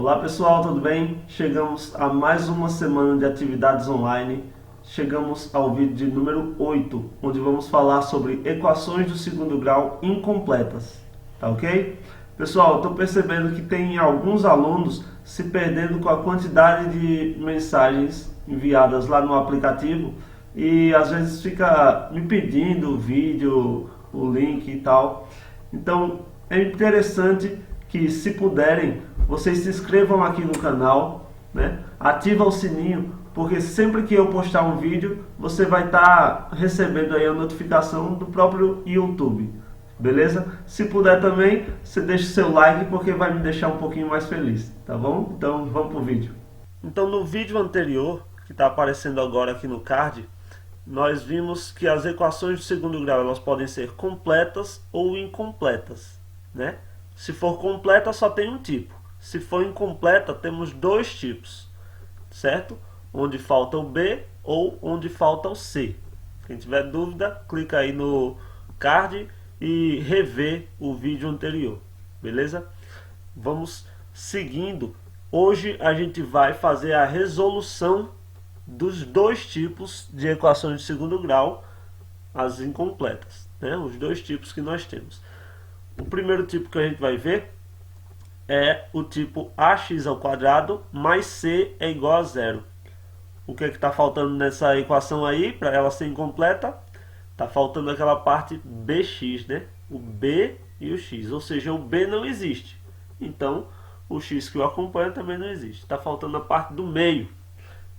Olá pessoal, tudo bem? Chegamos a mais uma semana de atividades online. Chegamos ao vídeo de número 8, onde vamos falar sobre equações do segundo grau incompletas. Tá ok? Pessoal, estou percebendo que tem alguns alunos se perdendo com a quantidade de mensagens enviadas lá no aplicativo e às vezes fica me pedindo o vídeo, o link e tal. Então é interessante que, se puderem, vocês se inscrevam aqui no canal, né? Ativa o sininho, porque sempre que eu postar um vídeo, você vai estar recebendo aí a notificação do próprio YouTube, beleza? Se puder também, você deixa o seu like, porque vai me deixar um pouquinho mais feliz, tá bom? Então vamos pro vídeo. Então no vídeo anterior, que está aparecendo agora aqui no card, nós vimos que as equações de segundo grau elas podem ser completas ou incompletas, né? Se for completa, só tem um tipo. Se for incompleta, temos dois tipos, certo? Onde falta o B ou onde falta o C. Quem tiver dúvida, clica aí no card e revê o vídeo anterior, beleza? Vamos seguindo. Hoje a gente vai fazer a resolução dos dois tipos de equações de segundo grau, as incompletas, né? Os dois tipos que nós temos. O primeiro tipo que a gente vai ver é o tipo ax ao quadrado mais c é igual a zero. O que é que está faltando nessa equação aí para ela ser incompleta? Está faltando aquela parte bx, né? O b e o x, ou seja, o b não existe. Então, o x que o acompanha também não existe. Está faltando a parte do meio,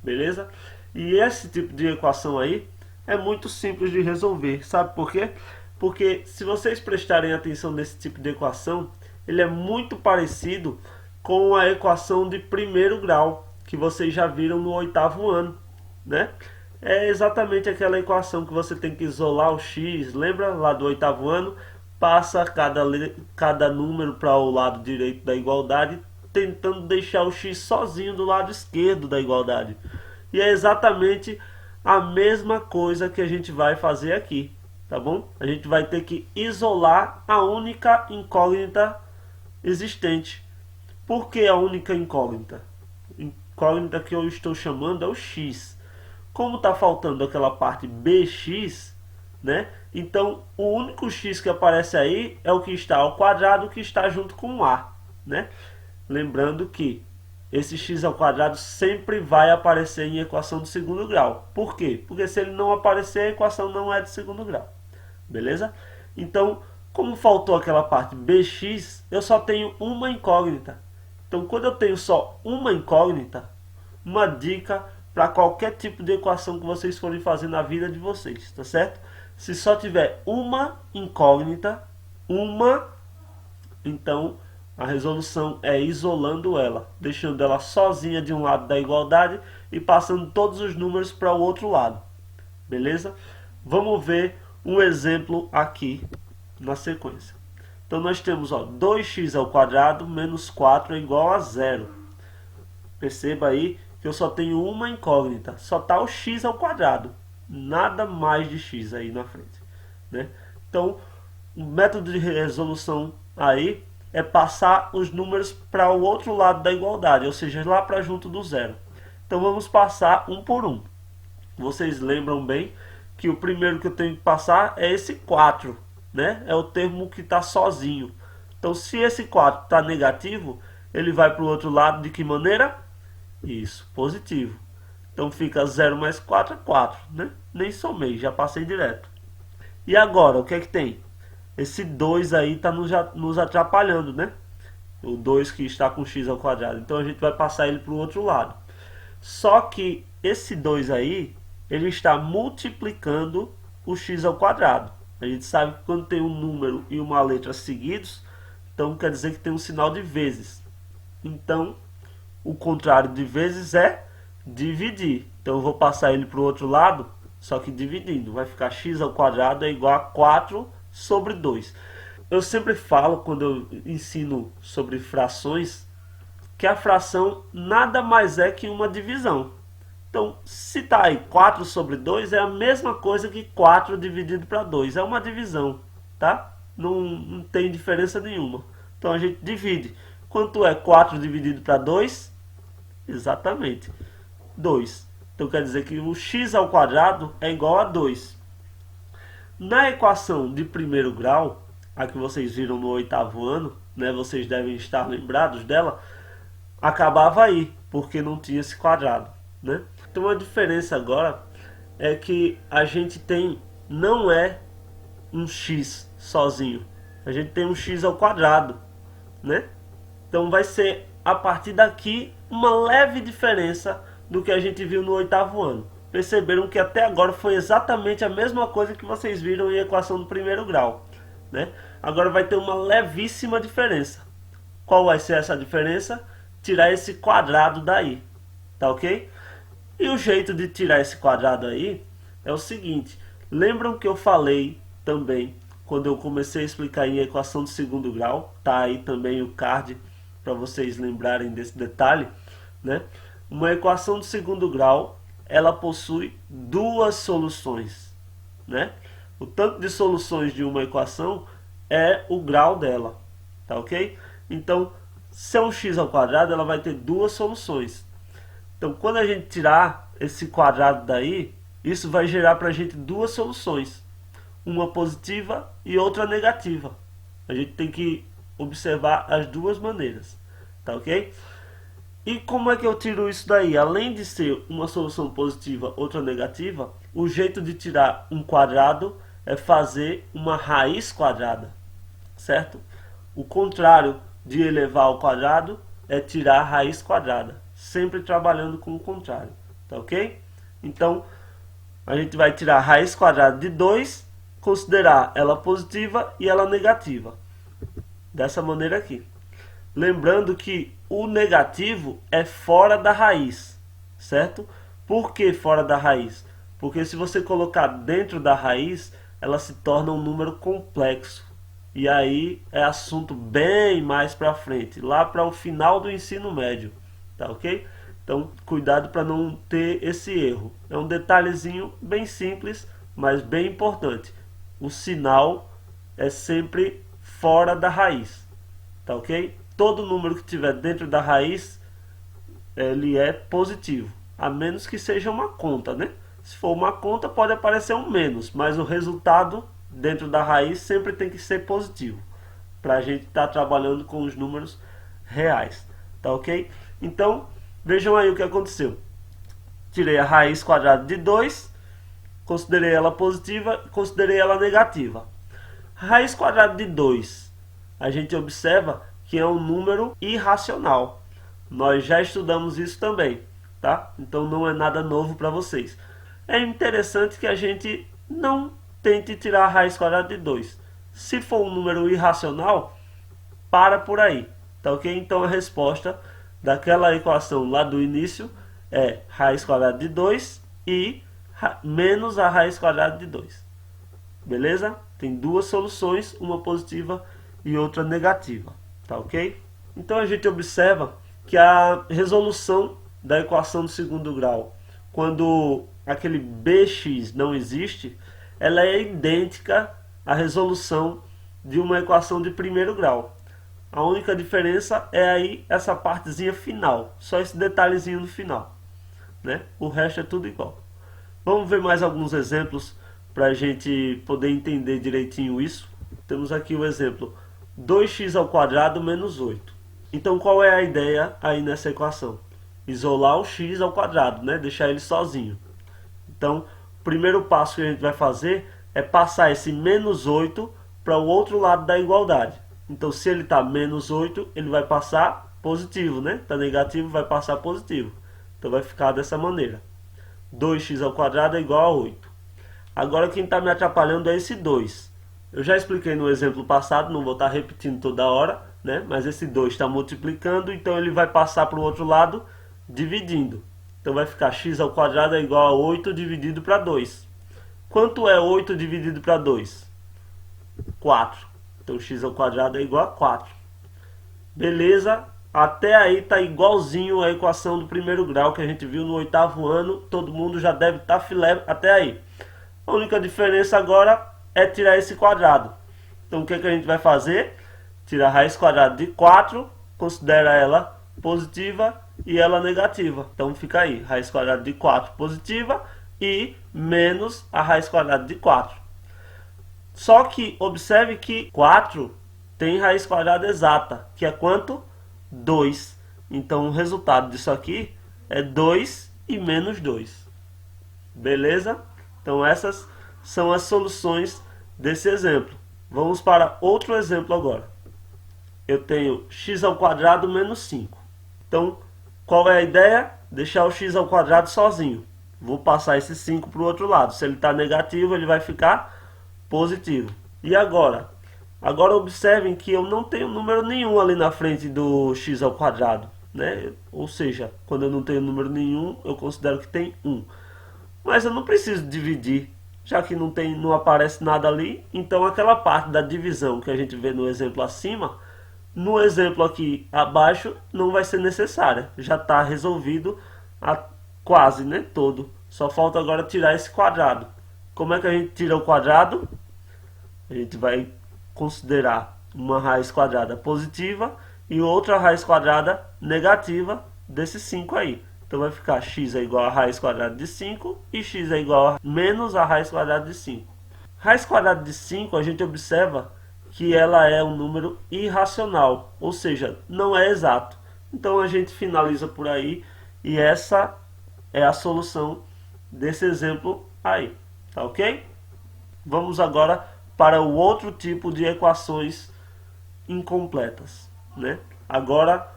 beleza? E esse tipo de equação aí é muito simples de resolver, sabe por quê? Porque se vocês prestarem atenção nesse tipo de equação, ele é muito parecido com a equação de primeiro grau, que vocês já viram no oitavo ano, né? É exatamente aquela equação que você tem que isolar o x, lembra lá do oitavo ano? Passa cada número para o lado direito da igualdade, tentando deixar o x sozinho do lado esquerdo da igualdade. E é exatamente a mesma coisa que a gente vai fazer aqui, tá bom? A gente vai ter que isolar a única incógnita existente. Por que a única incógnita? Incógnita que eu estou chamando é o x. Como está faltando aquela parte bx, né? Então o único x que aparece aí é o que está ao quadrado, que está junto com o a, né? Lembrando que esse x ao quadrado sempre vai aparecer em equação de segundo grau. Por quê? Porque se ele não aparecer, a equação não é de segundo grau. Beleza? Então, como faltou aquela parte bx, eu só tenho uma incógnita. Então, quando eu tenho só uma incógnita, uma dica para qualquer tipo de equação que vocês forem fazer na vida de vocês, tá certo? Se só tiver uma incógnita, então a resolução é isolando ela, deixando ela sozinha de um lado da igualdade e passando todos os números para o outro lado. Beleza? Vamos ver um exemplo aqui na sequência. Então nós temos 2x ao quadrado menos 4 é igual a zero. Perceba aí que eu só tenho uma incógnita, só está o x ao quadrado, nada mais de x aí na frente, né? Então o método de resolução aí é passar os números para o outro lado da igualdade, ou seja, lá para junto do zero. Então vamos passar um por um. Vocês lembram bem que o primeiro que eu tenho que passar é esse 4, né? É o termo que está sozinho. Então se esse 4 está negativo, ele vai para o outro lado de que maneira? Isso, positivo. Então fica 0 mais 4 é 4, né? Nem somei, já passei direto. E agora, o que é que tem? Esse 2 aí está nos atrapalhando, né? O 2 que está com x ao quadrado. Então a gente vai passar ele para o outro lado. Só que esse 2 aí, ele está multiplicando o x ao quadrado. A gente sabe que quando tem um número e uma letra seguidos, então quer dizer que tem um sinal de vezes. Então, o contrário de vezes é dividir. Então eu vou passar ele para o outro lado, só que dividindo. Vai ficar x ao quadrado é igual a 4 sobre 2. Eu sempre falo, quando eu ensino sobre frações, que a fração nada mais é que uma divisão. Então, se está aí 4 sobre 2, é a mesma coisa que 4 dividido para 2. É uma divisão, tá? Não tem diferença nenhuma. Então a gente divide. Quanto é 4 dividido para 2? Exatamente, 2. Então quer dizer que o x ao quadrado é igual a 2. Na equação de primeiro grau, a que vocês viram no 8º ano, né, vocês devem estar lembrados dela, acabava aí, porque não tinha esse quadrado, né? Então a diferença agora é que a gente tem, não é um x sozinho, a gente tem um x ao quadrado, né? Então vai ser a partir daqui uma leve diferença do que a gente viu no 8º ano. Perceberam que até agora foi exatamente a mesma coisa que vocês viram em equação do primeiro grau, né? Agora vai ter uma levíssima diferença. Qual vai ser essa diferença? Tirar esse quadrado daí, tá ok? E o jeito de tirar esse quadrado aí é o seguinte. Lembram que eu falei também, quando eu comecei a explicar em equação de segundo grau, tá aí também o card para vocês lembrarem desse detalhe, né? Uma equação de segundo grau, ela possui duas soluções, né? O tanto de soluções de uma equação é o grau dela, tá ok? Então, se é um x ao quadrado, ela vai ter duas soluções. Então, quando a gente tirar esse quadrado daí, isso vai gerar para a gente duas soluções, uma positiva e outra negativa. A gente tem que observar as duas maneiras, tá ok? E como é que eu tiro isso daí? Além de ser uma solução positiva, outra negativa, o jeito de tirar um quadrado é fazer uma raiz quadrada, certo? O contrário de elevar ao quadrado é tirar a raiz quadrada, sempre trabalhando com o contrário, tá ok? Então, a gente vai tirar a raiz quadrada de 2, considerar ela positiva e ela negativa, dessa maneira aqui. Lembrando que o negativo é fora da raiz, certo? Por que fora da raiz? Porque se você colocar dentro da raiz, ela se torna um número complexo. E aí é assunto bem mais para frente, lá para o final do ensino médio, tá ok? Então, cuidado para não ter esse erro. É um detalhezinho bem simples, mas bem importante. O sinal é sempre fora da raiz, tá ok? Todo número que estiver dentro da raiz, ele é positivo, a menos que seja uma conta, né? Se for uma conta, pode aparecer um menos, mas o resultado dentro da raiz sempre tem que ser positivo, para a gente estar trabalhando com os números reais, tá ok? Então, vejam aí o que aconteceu. Tirei a raiz quadrada de 2, considerei ela positiva, considerei ela negativa. Raiz quadrada de 2, a gente observa que é um número irracional. Nós já estudamos isso também, tá? Então não é nada novo para vocês. É interessante que a gente não tente tirar a raiz quadrada de 2. Se for um número irracional, para por aí, tá ok? Então a resposta daquela equação lá do início é raiz quadrada de 2 e menos a raiz quadrada de 2. Beleza? Tem duas soluções, uma positiva e outra negativa, tá ok? Então a gente observa que a resolução da equação do segundo grau, quando aquele bx não existe, ela é idêntica à resolução de uma equação de primeiro grau. A única diferença é aí essa partezinha final, só esse detalhezinho no final, né? O resto é tudo igual. Vamos ver mais alguns exemplos para a gente poder entender direitinho isso. Temos aqui o exemplo 2x ao quadrado menos 8. Então qual é a ideia aí nessa equação? Isolar o x ao quadrado, né? Deixar ele sozinho. Então, o primeiro passo que a gente vai fazer é passar esse menos 8 para o outro lado da igualdade. Então, se ele está menos 8, ele vai passar positivo, né? Está negativo, vai passar positivo. Então, vai ficar dessa maneira. 2x ao quadrado é igual a 8. Agora, quem está me atrapalhando é esse 2. Eu já expliquei no exemplo passado, não vou estar repetindo toda hora, né? Mas esse 2 está multiplicando, então ele vai passar para o outro lado dividindo. Então vai ficar x ao quadrado é igual a 8 dividido para 2. Quanto é 8 dividido para 2? 4. Então x ao quadrado é igual a 4. Beleza? Até aí está igualzinho a equação do primeiro grau que a gente viu no 8º ano. Todo mundo já deve estar filé até aí. A única diferença agora é tirar esse quadrado. Então o que a gente vai fazer? Tirar a raiz quadrada de 4 considera ela positiva e ela negativa. Então fica aí, raiz quadrada de 4 positiva e menos a raiz quadrada de 4. Só que observe que 4 tem raiz quadrada exata, que é quanto? 2. Então o resultado disso aqui é 2 e menos 2. Beleza? Então essas são as soluções desse exemplo. Vamos para outro exemplo agora. Eu tenho x ao quadrado menos 5. Então, qual é a ideia? Deixar o x ao quadrado sozinho. Vou passar esse 5 para o outro lado. Se ele está negativo, ele vai ficar positivo. E agora? Agora observem que eu não tenho número nenhum ali na frente do x ao quadrado, né? Ou seja, quando eu não tenho número nenhum, eu considero que tem 1. Mas eu não preciso dividir, já que não aparece nada ali. Então aquela parte da divisão que a gente vê no exemplo acima, no exemplo aqui abaixo não vai ser necessária. Já está resolvido quase, né, todo. Só falta agora tirar esse quadrado. Como é que a gente tira o quadrado? A gente vai considerar uma raiz quadrada positiva e outra raiz quadrada negativa desse 5 aí. Então vai ficar x é igual a raiz quadrada de 5 e x é igual a menos a raiz quadrada de 5. Raiz quadrada de 5 a gente observa que ela é um número irracional, ou seja, não é exato. Então a gente finaliza por aí e essa é a solução desse exemplo aí, tá ok? Vamos agora para o outro tipo de equações incompletas, né? Agora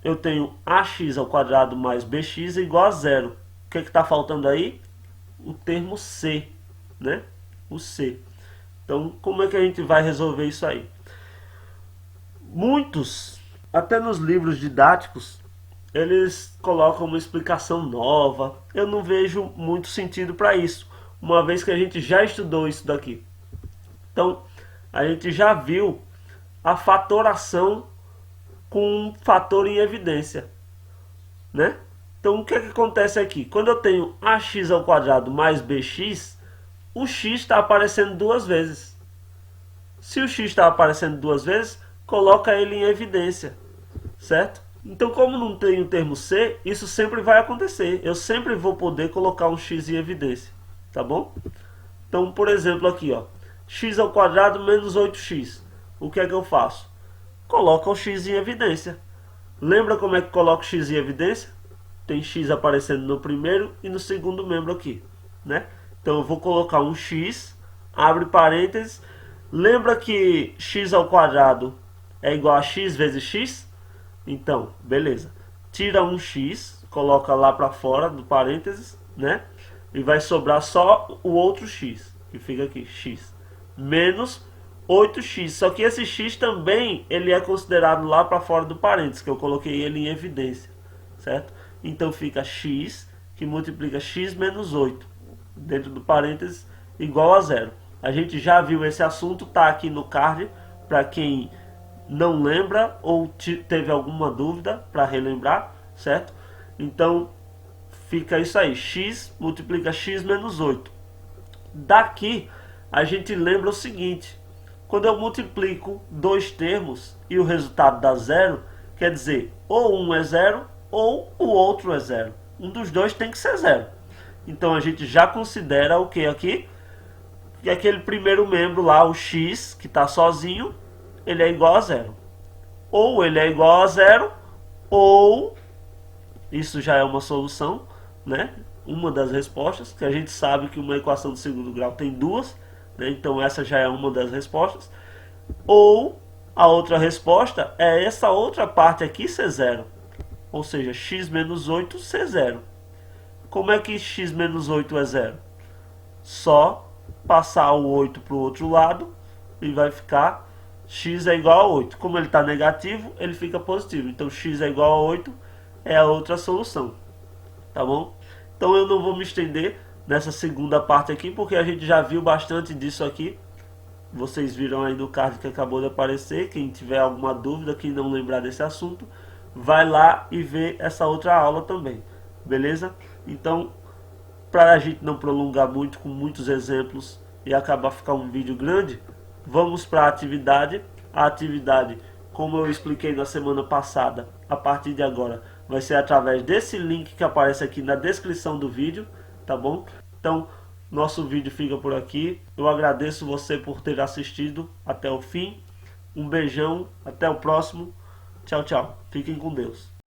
eu tenho ax ao quadrado mais bx igual a 0. O que está faltando aí? O termo c, né? O c. Então, como é que a gente vai resolver isso aí? Muitos, até nos livros didáticos, eles colocam uma explicação nova. Eu não vejo muito sentido para isso, uma vez que a gente já estudou isso daqui. Então, a gente já viu a fatoração com um fator em evidência, né? Então, o que acontece aqui? Quando eu tenho ax ao quadrado mais bx, o x está aparecendo duas vezes. Se o x está aparecendo duas vezes, coloca ele em evidência, certo? Então, como não tem o termo c, isso sempre vai acontecer. Eu sempre vou poder colocar um x em evidência, tá bom? Então, por exemplo, aqui, ó, x ao quadrado menos 8x. O que é que eu faço? Coloco o x em evidência. Lembra como é que coloca o x em evidência? Tem x aparecendo no primeiro e no segundo membro aqui, né? Então eu vou colocar um x, abre parênteses. Lembra que x ao quadrado é igual a x vezes x? Então, beleza. Tira um x, coloca lá para fora do parênteses, né? E vai sobrar só o outro x, que fica aqui, x. Menos 8x. Só que esse x também ele é considerado lá para fora do parênteses, que eu coloquei ele em evidência, certo? Então fica x, que multiplica x menos 8, dentro do parênteses, igual a 0. A gente já viu esse assunto, tá aqui no card, para quem não lembra ou teve alguma dúvida para relembrar, certo? Então fica isso aí, x multiplica x menos 8. Daqui a gente lembra o seguinte: quando eu multiplico dois termos e o resultado dá 0, quer dizer, ou um é 0 ou o outro é 0. Um dos dois tem que ser 0. Então a gente já considera o que aqui? Que aquele primeiro membro lá, o x, que está sozinho, ele é igual a 0. Ou ele é igual a 0, ou, isso já é uma solução, né? Uma das respostas, que a gente sabe que uma equação de segundo grau tem duas, né? Então essa já é uma das respostas. Ou a outra resposta é essa outra parte aqui ser 0. Ou seja, x menos 8 ser 0. Como é que x menos 8 é 0? Só passar o 8 para o outro lado e vai ficar x é igual a 8. Como ele está negativo, ele fica positivo. Então x é igual a 8 é a outra solução. Tá bom? Então eu não vou me estender nessa segunda parte aqui, porque a gente já viu bastante disso aqui. Vocês viram aí no card que acabou de aparecer. Quem tiver alguma dúvida, quem não lembrar desse assunto, vai lá e vê essa outra aula também. Beleza? Então, para a gente não prolongar muito com muitos exemplos e acabar ficar um vídeo grande, vamos para a atividade. A atividade como eu expliquei na semana passada, a partir de agora vai ser através desse link que aparece aqui na descrição do vídeo, tá bom? Então, nosso vídeo fica por aqui. Eu agradeço você por ter assistido até o fim. Um beijão, até o próximo. Tchau, tchau. Fiquem com Deus.